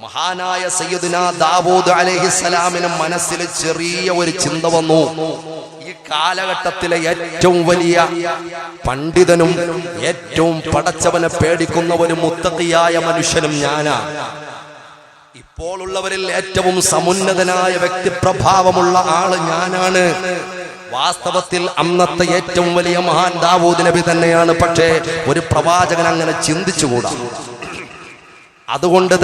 മഹാനായ സയ്യിദുനാ ദാവൂദ് അലൈഹിസ്സലാമിന് മനസ്സിൽ ചെറിയ ഒരു ചിന്ത വന്നു. ഈ കാലഘട്ടത്തിലെ ഏറ്റവും വലിയ പണ്ഡിതനും ഏറ്റവും പടച്ചവനെ പേടിക്കുന്ന ഒരു മുത്തഖിയായ മനുഷ്യനും ഞാനാണ്. ഇപ്പോൾ ഉള്ളവരിൽ ഏറ്റവും സമുന്നതനായ വ്യക്തിപ്രഭാവമുള്ള ആള് ഞാനാണ്. വാസ്തവത്തിൽ അന്നത്തെ ഏറ്റവും വലിയ മഹാൻ ദാവൂദ് നബി തന്നെയാണ്. പക്ഷേ ഒരു പ്രവാചകൻ അങ്ങനെ ചിന്തിച്ചുകൂടാ. അതുകൊണ്ട്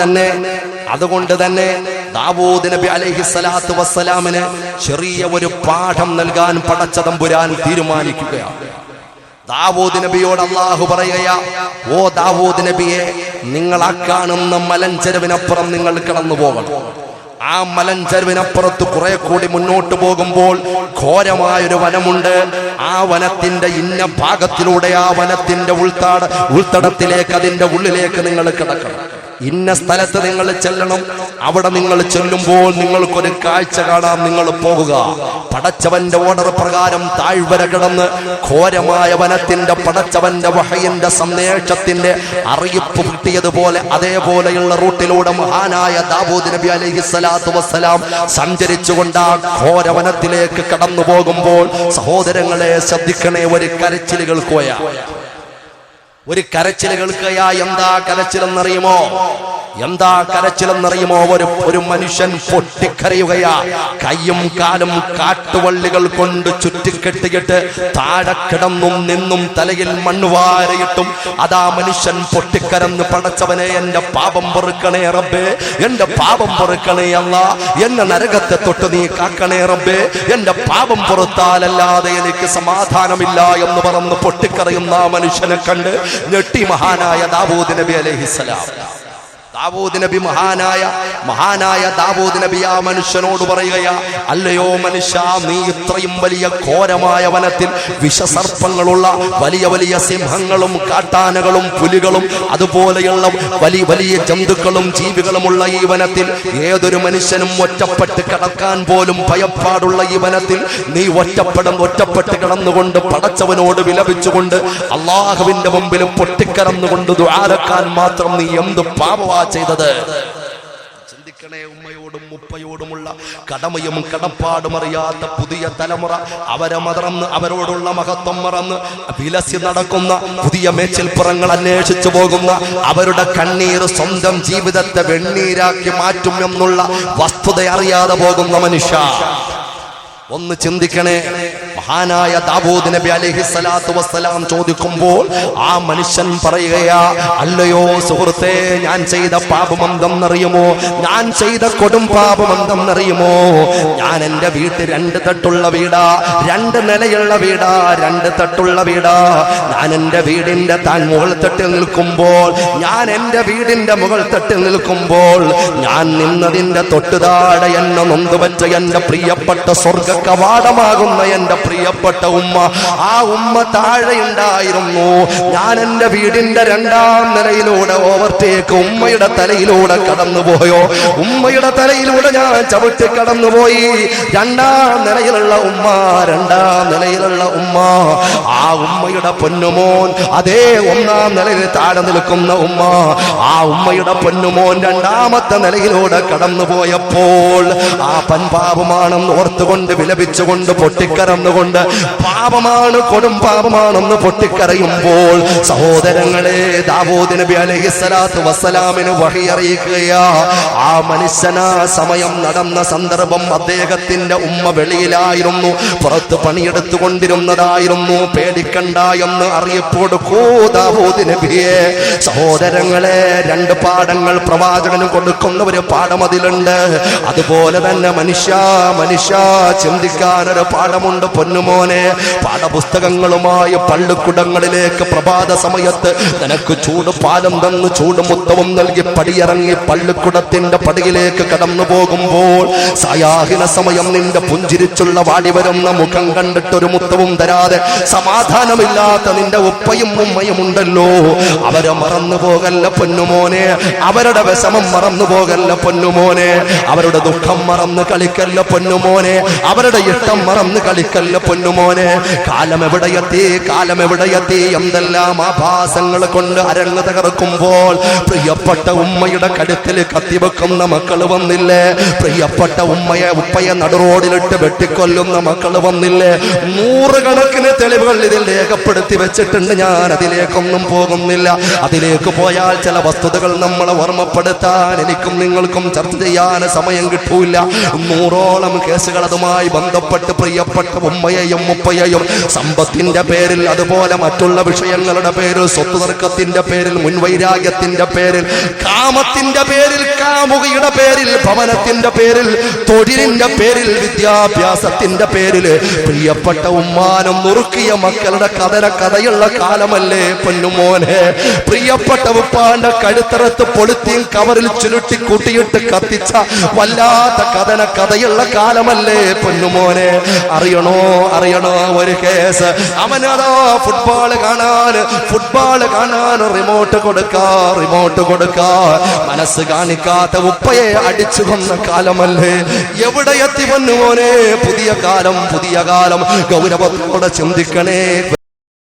തന്നെ ദാവൂദ് നബി അലൈഹിസ്സലാത്തു വസ്സലാമിന് ചെറിയ ഒരു പാഠം നൽകാൻ പടച്ച തമ്പുരാൻ തീരുമാനിക്കുകയാണ്. ദാവൂദ് നബിയോട് അല്ലാഹു പറയുകയാ, ഓ ദാവൂദ് നബിയെ, നിങ്ങൾ ആ കാണുന്ന മലഞ്ചെരുവിനപ്പുറം നിങ്ങൾ കടന്നു പോകണം. ആ മലഞ്ചെരുവിനപ്പുറത്ത് കുറെ കൂടി മുന്നോട്ട് പോകുമ്പോൾ ഘോരമായൊരു വനമുണ്ട്. ആ വനത്തിന്റെ ഇന്ന ഭാഗത്തിലൂടെ ആ വനത്തിന്റെ ഉൾത്തടത്തിലേക്ക്, അതിന്റെ ഉള്ളിലേക്ക് നിങ്ങൾ കിടക്കണം. ഇന്ന സ്ഥലത്ത് നിങ്ങൾ ചെല്ലണം. അവിടെ നിങ്ങൾ ചെല്ലുമ്പോൾ നിങ്ങൾക്കൊരു കാഴ്ച കാണാം. നിങ്ങൾ പോകുക. പടച്ചവന്റെ ഓർഡർ പ്രകാരം താഴ്വര കിടന്ന് ഘോരമായ വനത്തിന്റെ പടച്ചവന്റെ വഹയിന്റെ സന്ദേശത്തിന്റെ അറിയിപ്പ് കിട്ടിയതുപോലെ അതേപോലെയുള്ള റൂട്ടിലൂടെ മഹാനായ ദാവൂദ് നബി അലൈഹിസ്സലാത്തു വസ്സലാം സഞ്ചരിച്ചുകൊണ്ട് ആ ഘോരവനത്തിലേക്ക് കടന്നു പോകുമ്പോൾ സഹോദരങ്ങളെ ശ്രദ്ധിക്കണേ, ഒരു കരച്ചിൽ കേൾക്കുകയാ. എന്താ കരച്ചിലെന്നറിയുമോ? ഒരു മനുഷ്യൻ പൊട്ടിക്കരയുകയാ. കയ്യും കാലും കാട്ടുവള്ളികൾ കൊണ്ട് ചുറ്റിക്കെട്ടിയിട്ട് താഴെ കിടന്നും നിന്നും തലയിൽ മണ്ണുവാരയിട്ടും അതാ മനുഷ്യൻ പൊട്ടിക്കരന്ന്, പടച്ചവനെ എന്റെ പാപം പൊറുക്കണേ റബ്ബേ, എന്റെ പാപം പൊറുക്കണേ അല്ലാ, എന്നെ നരകത്തെ തൊട്ട് നീ കാക്കണേ റബ്ബേ, എന്റെ പാപം പൊറുത്താലല്ലാതെ എനിക്ക് സമാധാനമില്ല എന്ന് പറഞ്ഞ് പൊട്ടിക്കരയുന്ന ആ മനുഷ്യനെ കണ്ട് ഞെട്ടി മഹാനായ ദാവൂദ് നബി അലൈഹിസ്സലാം. ദാവൂദ് നബി മഹാനായ ദാവൂദ് നബി ആ മനുഷ്യനോട് പറയുകയാ, അല്ലയോ മനുഷ്യ, നീ ഇത്രയും വലിയ ഘോരമായ വനത്തിൽ വിഷസർപ്പങ്ങളുള്ള വലിയ വലിയ സിംഹങ്ങളും കാട്ടാനകളും പുലികളും അതുപോലെയുള്ള വലിയ വലിയ ജന്തുക്കളും ജീവികളുമുള്ള ഈ വനത്തിൽ, ഏതൊരു മനുഷ്യനും ഒറ്റപ്പെട്ട് കിടക്കാൻ പോലും ഭയപ്പാടുള്ള ഈ വനത്തിൽ നീ ഒറ്റപ്പെട്ട് കിടന്നുകൊണ്ട് പടച്ചവനോട് വിലപിച്ചുകൊണ്ട് അള്ളാഹുവിന്റെ മുമ്പിൽ പൊട്ടിക്കരന്നുകൊണ്ട് ദുആരക്കാൻ മാത്രം നീ എന്ത് പാപമാ ചെയ്തത്? ചിന്തിക്കണേ. ഉമ്മയോടും ഉപ്പയോടുമുള്ള കടമയും കടപ്പാടും അറിയാത്ത പുതിയ തലമുറ അവരെ മറന്ന്, അവരോടുള്ള മഹത്വം മറന്ന് വിലസി നടക്കുന്ന, പുതിയ മേച്ചിൽപ്പുറങ്ങൾ അന്വേഷിച്ചു പോകുന്ന, അവരുടെ കണ്ണീർ സ്വന്തം ജീവിതത്തെ വെണ്ണീരാക്കി മാറ്റും എന്നുള്ള വസ്തുത അറിയാതെ പോകുന്ന മനുഷ്യ, ഒന്ന് ചിന്തിക്കണേ. മഹാനായ ദാവൂദ് നബി അലൈഹിസ്സലാത്തു വസ്സലാം ചോദിക്കുമ്പോൾ ആ മനുഷ്യൻ പറയുകയാ, അല്ലയോ സുഹൃത്തേ, ഞാൻ ചെയ്ത പാപം എന്തെന്നറിയുമോ? ഞാൻ ചെയ്ത കൊടും പാപം എന്തെന്നറിയുമോ? ഞാൻ എൻ്റെ വീട്ടിൽ 2 തട്ടുള്ള വീടാ, 2 നിലയുള്ള വീടാ, 2 തട്ടുള്ള വീടാ. ഞാൻ എൻ്റെ വീടിന്റെ മുകൾ തട്ടിൽ നിൽക്കുമ്പോൾ, ഞാൻ നിന്നതിന്റെ തൊട്ടുതാഴെ എന്നെ നൊന്തുവച്ച എൻ്റെ പ്രിയപ്പെട്ട സ്വർഗ കവാടമാകുന്ന എൻ്റെ പ്രിയപ്പെട്ട ഉമ്മ, ആ ഉമ്മ താഴെ ഉണ്ടായിരുന്നു. ഞാൻ എൻ്റെ വീടിന്റെ 2ാം നിലയിലൂടെ ഓവർടേക്ക് ഉമ്മയുടെ തലയിലൂടെ കടന്നുപോയോ? ഉമ്മയുടെ തലയിലൂടെ ഞാൻ ചവിട്ടി കടന്നുപോയി. 2ാം നിലയിലുള്ള ഉമ്മ, ആ ഉമ്മയുടെ പൊന്നുമോൻ, അതേ 1ാം നിലയിൽ താഴെ നിൽക്കുന്ന ഉമ്മ, ആ ഉമ്മയുടെ പൊന്നുമോൻ 2ാമത്തെ നിലയിലൂടെ കടന്നുപോയപ്പോൾ ആ പൻപാപമാണെന്ന് ഓർത്തുകൊണ്ട് വിലപിച്ചുകൊണ്ട് പൊട്ടിക്കരന്നുകൊണ്ട് പാപമാണ്, കൊടും പാപമാണെന്ന് പൊട്ടിക്കരയുമ്പോൾ സഹോദരങ്ങളെ, ദാവൂദ് നബി അലൈഹിസ്സലാത്തു വസ്സലാമിന് വഹി അറിയിക്കുകയാ. ആ മനുഷ്യനാ സമയം നടന്ന സന്ദർഭം, അദ്ദേഹത്തിന്റെ ഉമ്മ വെളിയിലായിരുന്നു, പുറത്ത് പണിയെടുത്തുകൊണ്ടിരുന്നതായിരുന്നു. പേടിക്കണ്ട എന്ന് അറിയിപ്പ് കൊടുക്കൂ ദാവൂദ് നബിയെ. സഹോദരങ്ങളെ, 2 പാഠങ്ങൾ പ്രവാചകന് കൊടുക്കുന്ന ഒരു പാഠം അതിലുണ്ട്. അതുപോലെ തന്നെ മനുഷ്യ ചിന്തിക്കാനൊരു പാഠമുണ്ട് പൊന്നുമോനെ. പാഠപുസ്തകങ്ങളുമായി പള്ളിക്കുടങ്ങളിലേക്ക് പ്രഭാത സമയത്ത് നിനക്ക് ചൂട് പാലം തന്ന് ചൂട് മുത്തവും നൽകി പടിയിറങ്ങി പള്ളിക്കുടത്തിന്റെ പടിയിലേക്ക് കടന്നു പോകുമ്പോൾ സായാഹ്ന സമയം നിന്റെ പുഞ്ചിരിച്ചുള്ള വാടി വരുന്ന മുഖം കണ്ടിട്ടൊരു മുത്തവും തരാതെ സമാധാനമില്ലാത്ത നിന്റെ ഉപ്പയും ഉമ്മയും ഉണ്ടല്ലോ, അവരെ മറന്നു പോകല്ല പൊന്നുമോനെ, അവരുടെ വിഷമം മറന്നു പോകല്ല പൊന്നുമോനെ, അവരുടെ ദുഃഖം മറന്ന് കളിക്കല്ല പൊന്നുമോനെ, അവരുടെ അവരുടെ ഇഷ്ടം മറന്ന് കളിക്കല്ല പൊന്നുമോനെ. കാലം എവിടെയെത്തി എന്തെല്ലാം ആഭാസങ്ങൾ കൊണ്ട് അരങ്ങ് തകർക്കുമ്പോൾ പ്രിയപ്പെട്ട ഉമ്മയുടെ കഴുത്തിൽ കത്തിവെക്കുന്ന മക്കൾ വന്നില്ലേ? പ്രിയപ്പെട്ട ഉപ്പയെ നടുറോഡിലിട്ട് വെട്ടിക്കൊല്ലുന്ന മക്കൾ വന്നില്ലേ? നൂറുകണക്കിന് തെളിവുകൾ ഇതിൽ രേഖപ്പെടുത്തി വെച്ചിട്ടുണ്ട്. ഞാൻ അതിലേക്കൊന്നും പോകുന്നില്ല. അതിലേക്ക് പോയാൽ ചില വസ്തുതകൾ നമ്മളെ ഓർമ്മപ്പെടുത്താൻ എനിക്കും നിങ്ങൾക്കും ചർച്ച ചെയ്യാൻ സമയം കിട്ടൂല. 100ഓളം കേസുകൾ അതുമായി ബന്ധപ്പെട്ട് പ്രിയപ്പെട്ട ഉമ്മയെയും ഉപ്പയെയും സമ്പത്തിന്റെ പേരിൽ, അതുപോലെ മറ്റുള്ള വിഷയങ്ങളുടെ പേരിൽ, സ്വത്ത് തർക്കത്തിന്റെ പേരിൽ, മുൻവൈരാഗ്യത്തിന്റെ പേരിൽ, കാമത്തിന്റെ പേരിൽ, കാമുകിയുടെ പേരിൽ, ഭവനത്തിന്റെ പേരിൽ, തൊഴിലിന്റെ പേരിൽ, വിദ്യാഭ്യാസത്തിന്റെ പേരിൽ പ്രിയപ്പെട്ട ഉമ്മാനം നുറുക്കിയ മക്കളുടെ കഥയുള്ള കാലമല്ലേ പൊന്നുമോനെ? പ്രിയപ്പെട്ട ഉപ്പാന്റെ കഴുത്തറത്ത് പൊളിത്തീൻ കവറിൽ ചുരുട്ടി കൂട്ടിയിട്ട് കത്തിച്ച വല്ലാത്ത കഥയുള്ള കാലമല്ലേ പൊന്നുമോനെ? അറിയണോ ഒരു കേസ്? അവനതാ ഫുട്ബോൾ കാണാൻ റിമോട്ട് കൊടുക്കാ മനസ്സ് കാണിക്കാത്ത ഉപ്പയെ അടിച്ചു കൊന്ന കാലമല്ലേ? എവിടെ എത്തി പൊന്നുമോനെ? പുതിയ കാലം ഗൗരവത്തോടെ ചിന്തിക്കണേ.